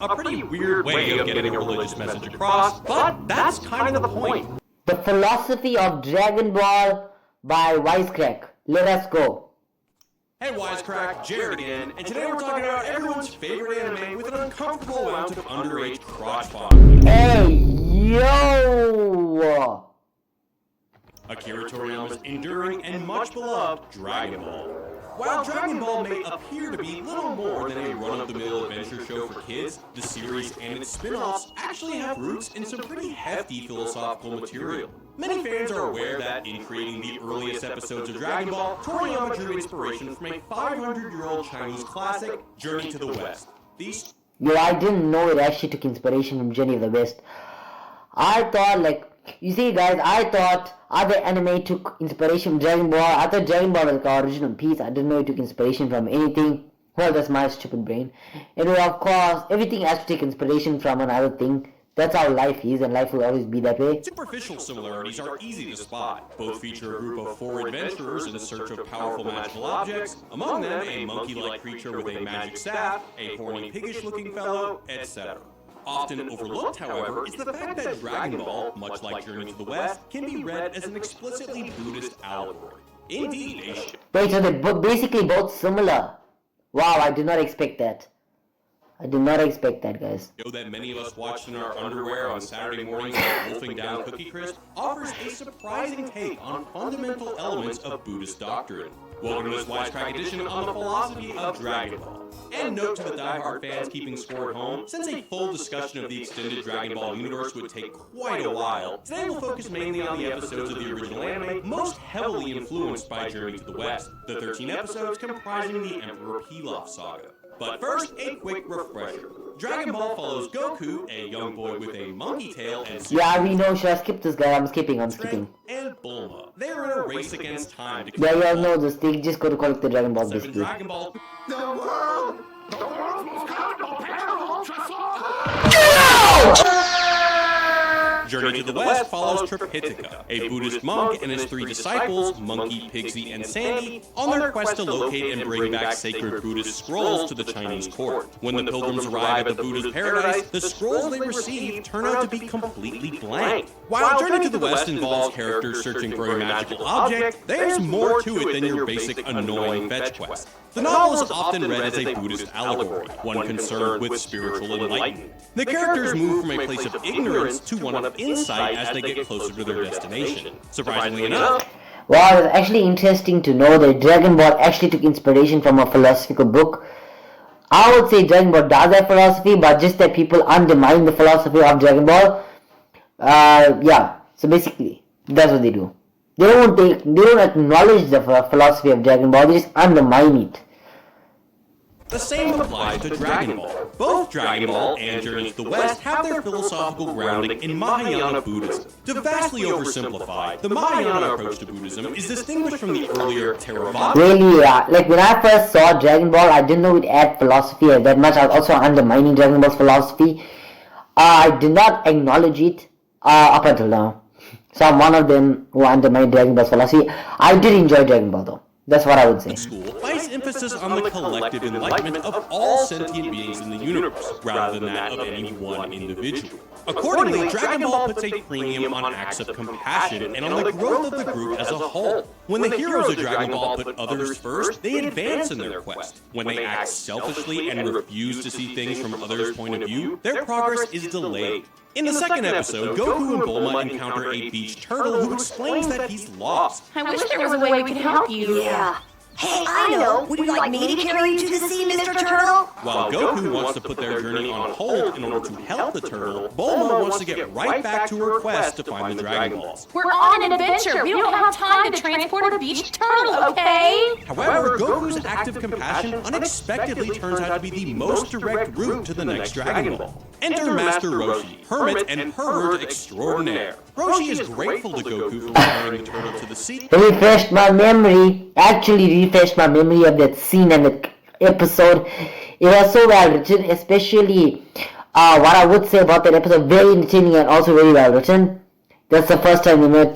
A pretty weird way of getting a religious message across, but that's kind of the point. The Philosophy of Dragon Ball by Wisecrack. Let us go. Hey Wisecrack, Jared again, and today we're talking about everyone's favorite anime with an uncomfortable amount of underage crotch fondling. Hey, yo! Akira Toriyama's enduring and much beloved Dragon Ball. While Dragon Ball may appear to be little more than a run-of-the-mill adventure show for kids, the series and its spin-offs actually have roots in some pretty hefty philosophical material. Many fans are aware that in creating the earliest episodes of Dragon Ball, Toriyama drew inspiration from a 500-year-old Chinese classic, Journey to the West. Yo, I didn't know it actually took inspiration from Journey to the West. I thought, you see guys, I thought other anime took inspiration from Dragon Ball. I thought Dragon Ball was like our original piece. I didn't know it took inspiration from anything. Well, that's my stupid brain. Anyway, of course, everything has to take inspiration from another thing. That's how life is, and life will always be that way. Superficial similarities are easy to spot. Both feature a group of 4 adventurers in search of powerful magical objects, among them a monkey-like creature with a magic staff, a horny piggish-looking fellow, etc. Often overlooked, however, is the fact that Dragon Ball, much like Journey to the West, can be read as an explicitly Buddhist allegory. Indeed, Wait, so they're basically both similar. Wow, I did not expect that. I did not expect that, guys. Show that many of us watched in our underwear on Saturday mornings while wolfing down Cookie Crisp offers a surprising take on fundamental elements of Buddhist doctrine. Welcome to this Wisecrack edition on the philosophy of Dragon Ball. And note to the diehard fans keeping score at home, since a full discussion of the extended Dragon Ball universe would take quite a while, today we'll focus mainly on the episodes of the original anime most heavily influenced by Journey to the West, the 13 episodes comprising the Emperor Pilaf saga. But first, a quick refresher. Dragon Ball follows Goku, a young boy with a monkey tail and yeah, we know. Should I skip this guy? I'm skipping. and Bulma. They're in a race against time to yeah, you all know this. They just go to collect the Dragon Balls, basically. Dragon Ball. The world's most powerful pair of ultra Journey to the West follows Tripitaka, a Buddhist monk and his 3 disciples, Monkey, Pigsy, and Sandy, on their quest to locate and bring back sacred Buddhist scrolls to the Chinese court. When the pilgrims arrive at the Buddhist paradise, the scrolls they receive turn out to be completely blank. While Journey to the West involves characters searching for a magical object, there's more to it than your basic annoying fetch quest. The novel is often read as a Buddhist allegory, one concerned with spiritual enlightenment. The characters move from a place of ignorance to one of insight as they get closer to their destination. Surprisingly enough, wow, it's actually interesting to know that Dragon Ball actually took inspiration from a philosophical book. I would say Dragon Ball does have philosophy, but just that people undermine the philosophy of Dragon Ball. Yeah, so basically, that's what they do. They don't acknowledge the philosophy of Dragon Ball, they just undermine it. the same applies to Dragon Ball. Both Dragon Ball and Journey to the West have their philosophical grounding in Mahayana Buddhism. To vastly oversimplify, the Mahayana approach to Buddhism is distinguished from the earlier Theravada. Really, like when I first saw Dragon Ball, I didn't know it had philosophy that much. I was also undermining Dragon Ball's philosophy. I did not acknowledge it up until now. So I'm one of them who undermined Dragon Ball's philosophy. I did enjoy Dragon Ball though. That's what I would say. School placed emphasis on the collective enlightenment of all sentient beings in the universe, rather than that of any one individual. Accordingly, Dragon Ball puts a premium on acts of compassion and on the growth of the group as a whole. When the heroes of Dragon Ball put others first, they advance in their quest. When they act selfishly and refuse to see things from others' point of view, their progress is delayed. In the second episode, Goku and Bulma encounter a beach turtle who explains that he's lost. I wish there was a way we could help you. Yeah. Hey, I know. Would you like me to carry you to the sea, Mr. Turtle? While Goku wants to put their journey on hold in order to help the turtle, Bulma wants to get right back to her quest to find the Dragon Balls. We're on an adventure. We don't have time to transport a beach turtle, okay? However, Goku's act of compassion unexpectedly turns out to be the most direct route to the next Dragon Ball. Enter Master Roshi, hermit and pervert extraordinaire. Roshi is grateful to Goku for returning the turtle to the sea. Refreshed my memory. Actually refreshed my memory of that scene and the episode. It was so well written, especially what I would say about that episode, very entertaining and also very well written. That's the first time we met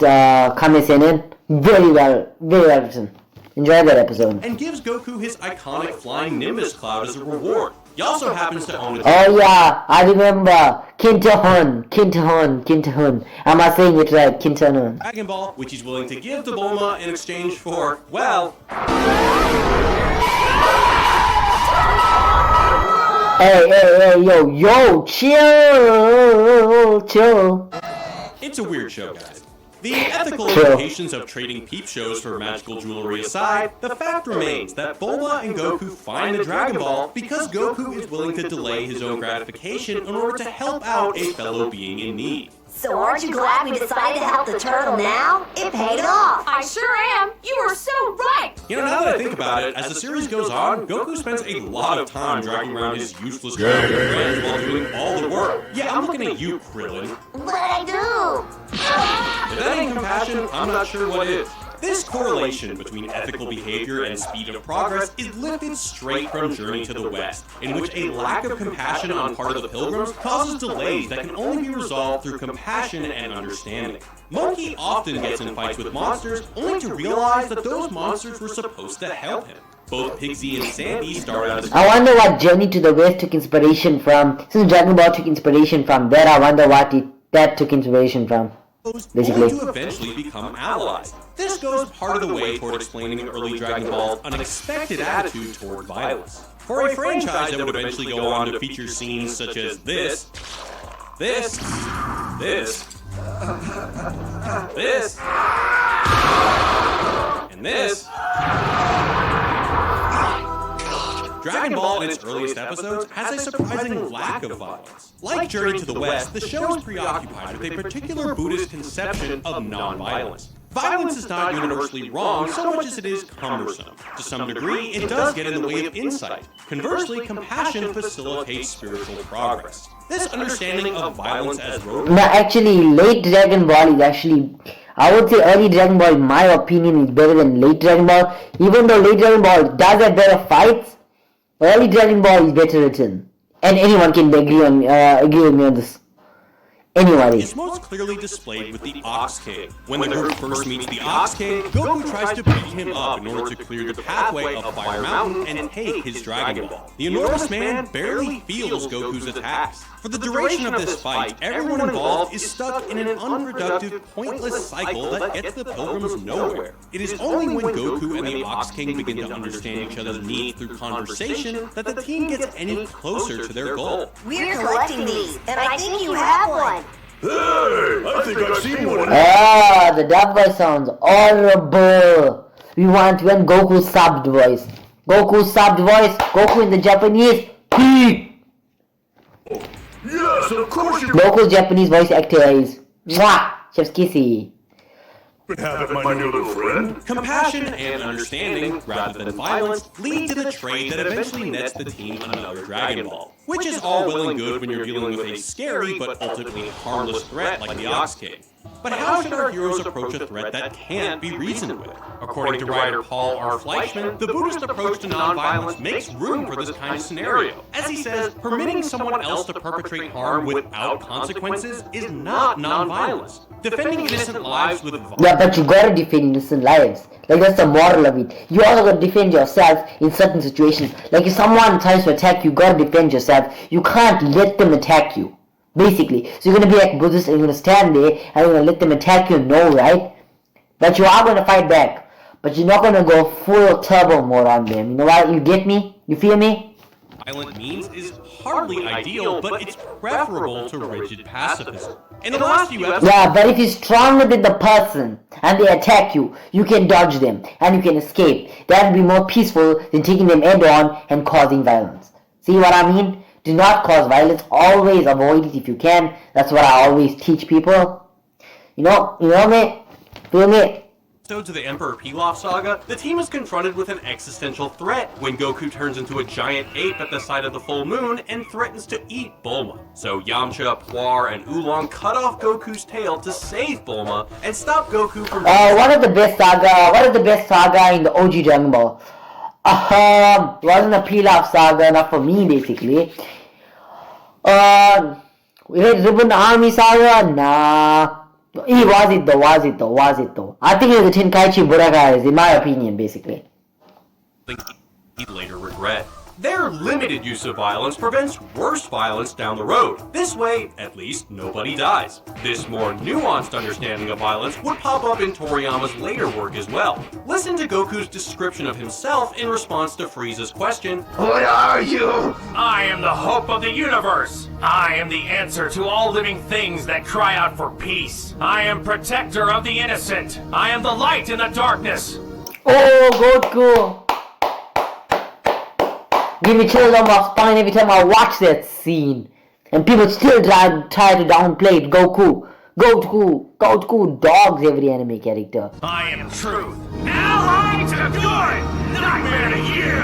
Kame Seinen. Very well written. Enjoyed that episode. And gives Goku his iconic flying Nimbus cloud as a reward. He also happens to own a Oh yeah, I remember. Kinta-hun. Am I saying it right? Kinta-hun. Dragon Ball, which he's willing to give to Bulma in exchange for, well... Hey, yo, chill. It's a weird show, guys. The ethical implications of trading peep shows for magical jewelry aside, the fact remains that Bulma and Goku find the Dragon Ball because Goku is willing to delay his own gratification in order to help out a fellow being in need. So aren't you glad we decided to help the turtle now? It paid off. I sure am. You are so right. You know, now that I think about it, as the series goes on, Goku spends a lot of time dragging around his useless friends while doing all the work. Yeah, I'm looking at you, Krillin. What I do? If that ain't compassion, I'm not sure what is. This correlation between ethical behavior and speed of progress is lifted straight from Journey to the West, in which a lack of compassion on part of the pilgrims causes delays that can only be resolved through compassion and understanding. Monkey often gets in fights with monsters, only to realize that those monsters were supposed to help him. Both Pigsy and Sandy start out as... I wonder what Journey to the West took inspiration from. Since Dragon Ball took inspiration from that, I wonder what that took inspiration from. Basically. Only to eventually become allies. This goes part of the way toward explaining early Dragon Ball's unexpected attitude toward violence. For a franchise that would eventually go on to feature scenes such as this, and this, Dragon Ball in its earliest episodes has a surprising lack of violence. Like Journey to the West, the show is preoccupied with a particular Buddhist conception of non-violence. Violence is not universally wrong so much as it is cumbersome. To some degree, it does get in the way of insight. Conversely, compassion facilitates spiritual progress. This understanding of violence as road... No, actually, late Dragon Ball is actually... I would say early Dragon Ball, in my opinion, is better than late Dragon Ball. Even though late Dragon Ball does have better fights, early Dragon Ball is better written. And anyone can agree with me on this. Anyway. It's most clearly displayed with the Ox King. When the group first meets the Ox King, Goku tries to beat him up in order to clear the pathway of Fire Mountain and take his Dragon Ball. The enormous man barely feels Goku's attacks. For the duration of this fight, everyone involved is stuck in an unproductive, pointless cycle that gets the pilgrims nowhere. It is only when Goku and the Ox King begin to understand each other's needs through conversation that the team gets any closer to their goal. We're collecting these, and I think you have one. Hey, I think I've seen one. The dub voice sounds horrible. We want Goku subbed voice. Goku in the Japanese. Yes, of course you Goku's Japanese voice actor is Mwah! Chef's Kissy. can have it, my new little friend. Compassion and understanding, rather than violence, lead to the trade that eventually nets the team another Dragon Ball. Which is all well and good when you're dealing with a scary but ultimately harmless threat like the Ox King. But how should our heroes approach a threat that can't be reasoned with? According to writer Paul R. Fleischman, the Buddhist approach to nonviolence makes room for this kind of scenario. As he says, permitting someone else to perpetrate harm without consequences is not nonviolence. Defending innocent lives with violence... Yeah, but you gotta defend innocent lives. Like, that's the moral of it. You also gotta defend yourself in certain situations. Like, if someone tries to attack you, you gotta defend yourself. You can't let them attack you. Basically. So you're gonna be like Buddhist and you're gonna stand there and you're gonna let them attack you, no, right? But you are gonna fight back. But you're not gonna go full turbo mode on them. You know what? You get me? You feel me? Violent means is hardly ideal, but it's preferable to rigid pacifism. In the last few episodes... Yeah, but if you're stronger than the person and they attack you, you can dodge them and you can escape. That would be more peaceful than taking them head on and causing violence. See what I mean? Do not cause violence. Always avoid it if you can. That's what I always teach people. You know me? Feel me? To the Emperor Pilaf saga, the team is confronted with an existential threat when Goku turns into a giant ape at the side of the full moon and threatens to eat Bulma. So Yamcha, Puar, and Oolong cut off Goku's tail to save Bulma and stop Goku from... What is the best saga in the OG Dragon Ball? It wasn't a Pilaf saga, not for me basically. We had Ribbon Army saga? Nah. Was it though? I think it was the Tenkaichi Budokai, in my opinion, basically. He'd later regret. Their limited use of violence prevents worse violence down the road. This way, at least, nobody dies. This more nuanced understanding of violence would pop up in Toriyama's later work as well. Listen to Goku's description of himself in response to Frieza's question. What are you? I am the hope of the universe. I am the answer to all living things that cry out for peace. I am protector of the innocent. I am the light in the darkness. Oh, Goku! Give me chills on my spine every time I watch that scene. And people still try to downplay it. Goku dogs every anime character. I am truth. Ally to good, nightmare to you.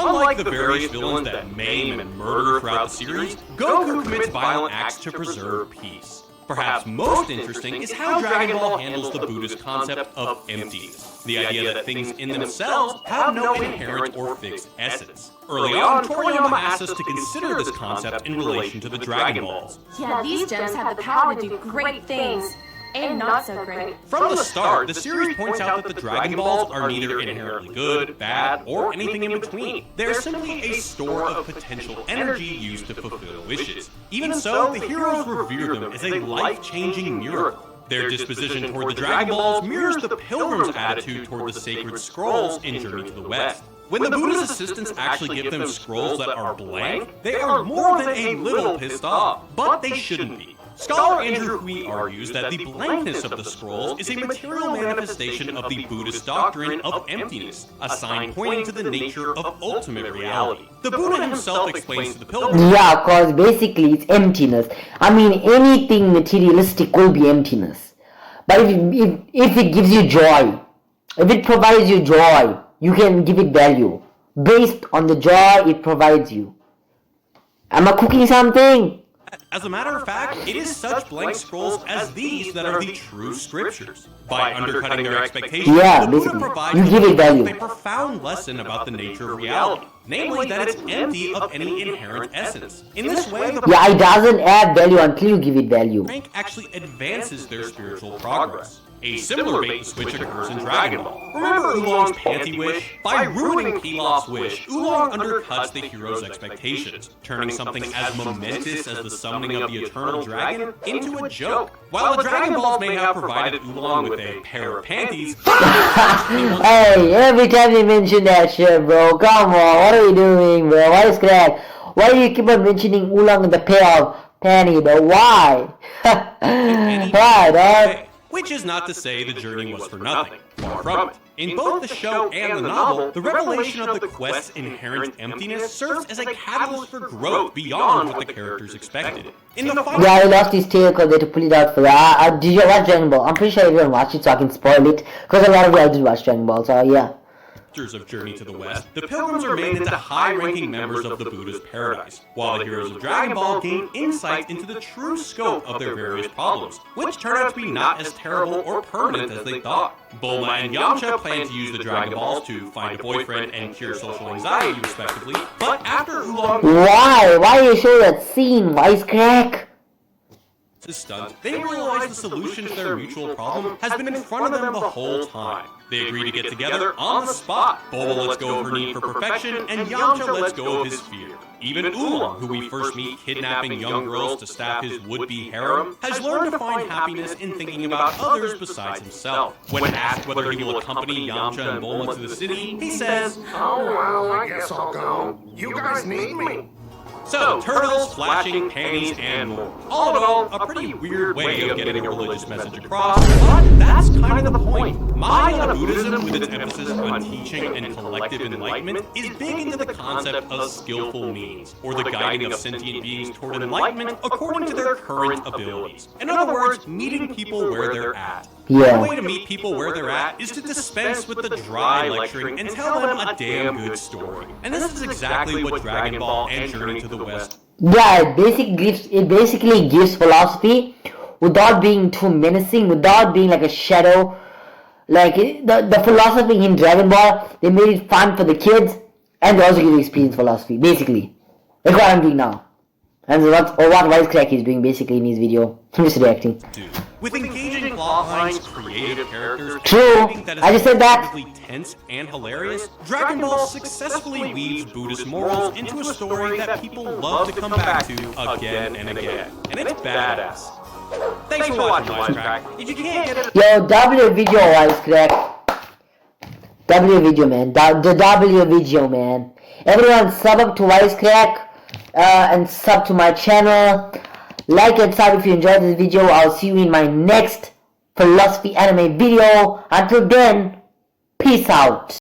Unlike the various villains that maim and murder throughout the series, Goku commits violent acts to preserve peace. Perhaps most interesting is how Dragon Ball handles the Buddhist concept of emptiness, the idea that things in themselves have no inherent or fixed essence. Early on, Toriyama asked us to consider this concept in relation to the Dragon Balls. Yeah, these gems have the power to do great things. And not so great. From the start, the series points out that the Dragon Balls are neither inherently good, bad, or anything in between. They're simply a store of potential energy used to fulfill wishes. Even so, the heroes revere them as a life-changing miracle. Their disposition toward the Dragon Balls mirrors the Pilgrims' attitude toward the sacred scrolls in Journey to the West. When the Buddha's assistants actually give them scrolls that are blank, they are more than a little pissed off, but they shouldn't be. Scholar Andrew Hui argues that the blankness of the scrolls is a material manifestation of the Buddhist doctrine of emptiness, a sign pointing to the nature of ultimate reality. The Buddha himself explains to the pilgrims. Yeah, cause basically it's emptiness. I mean, anything materialistic will be emptiness. But if it gives you joy, if it provides you joy, you can give it value based on the joy it provides you. Am I cooking something? As a matter of fact, it is such blank scrolls as these that are the true scriptures. By undercutting their expectations, the Buddha provides a profound lesson about the nature of reality, namely that it's empty of any inherent essence. In this way, the it doesn't add value until you give it value. rank actually advances their spiritual progress. A similar bait and switch occurs in Dragon Ball. Remember Oolong's panty wish? By ruining Pilaf's wish, Oolong undercuts the hero's expectations, turning something as momentous as the summoning of the Eternal Dragon into a joke. While the Dragon Balls may have provided Oolong with a pair of panties... Hey, every time you mention that shit, bro, come on, what are you doing, bro? What is that? Why do you keep on mentioning Oolong with a pair of panties, bro? Why? Why, dog? Which is not to say the journey was for nothing. Far from it. In both the show and the novel, the revelation of the quest's inherent emptiness serves as a catalyst for growth beyond what the characters expected. In the final... Yeah, I lost his tail because they had to pull it out for that. Did you watch Dragon Ball? I'm pretty sure everyone watched it, so I can spoil it. Because a lot of you did watch Dragon Ball, so yeah. Of Journey to the West, the Pilgrims are made into high-ranking members of the Buddha's paradise, while the heroes of Dragon Ball gain insight into the true scope of their various problems, which turn out to be not as terrible or permanent as they thought. Bulma and Yamcha plan to use the Dragon Balls to find a boyfriend and cure social anxiety, respectively, but after Oolong... Why you show that scene, wisecrack? Stunt, they realize the solution to their mutual problem has been in front of them the whole time. They agree to get together on the spot. Bulma lets go of her need for perfection, and Yamcha lets go of his fear. Even Oolong, who we first meet kidnapping young girls to staff his would-be harem, has learned to find happiness in thinking about others besides himself. When asked whether he will accompany Yamcha and Bulma to the city, he says, Oh, well, I guess I'll go. You guys need me. So, turtles, flashing, panties, and more. All in all, a pretty weird way of getting a religious message across, but that's kind of the point. Mahayana Buddhism, with its emphasis on teaching and collective enlightenment, is big into the concept of skillful means, or the guiding of sentient beings toward enlightenment according to their current abilities. In other words, meeting people where they're at. Yeah. One way to meet people where they're at is to dispense with the dry lecturing and tell them a damn good story. And this is exactly what Dragon Ball and Journey to the West... Yeah, it basically gives philosophy without being too menacing, without being like a shadow. Like, the philosophy in Dragon Ball, they made it fun for the kids, and they also give you experience philosophy, basically. That's what I'm doing now. And what Wisecrack is doing basically in his video. I'm just reacting. Dude. With engaging plot lines, creative characters, True. and that is I just said that. incredibly tense and hilarious, Dragon Ball successfully weaves Buddhist morals into a story that people love to come back to again and again. And it's badass. Thanks for watching, Wisecrack. If you can't get it... Yo, W video, Wisecrack. W video, man. The W video, man. Everyone sub up to Wisecrack and sub to my channel. Like and sub if you enjoyed this video. I'll see you in my next philosophy anime video. Until then, peace out.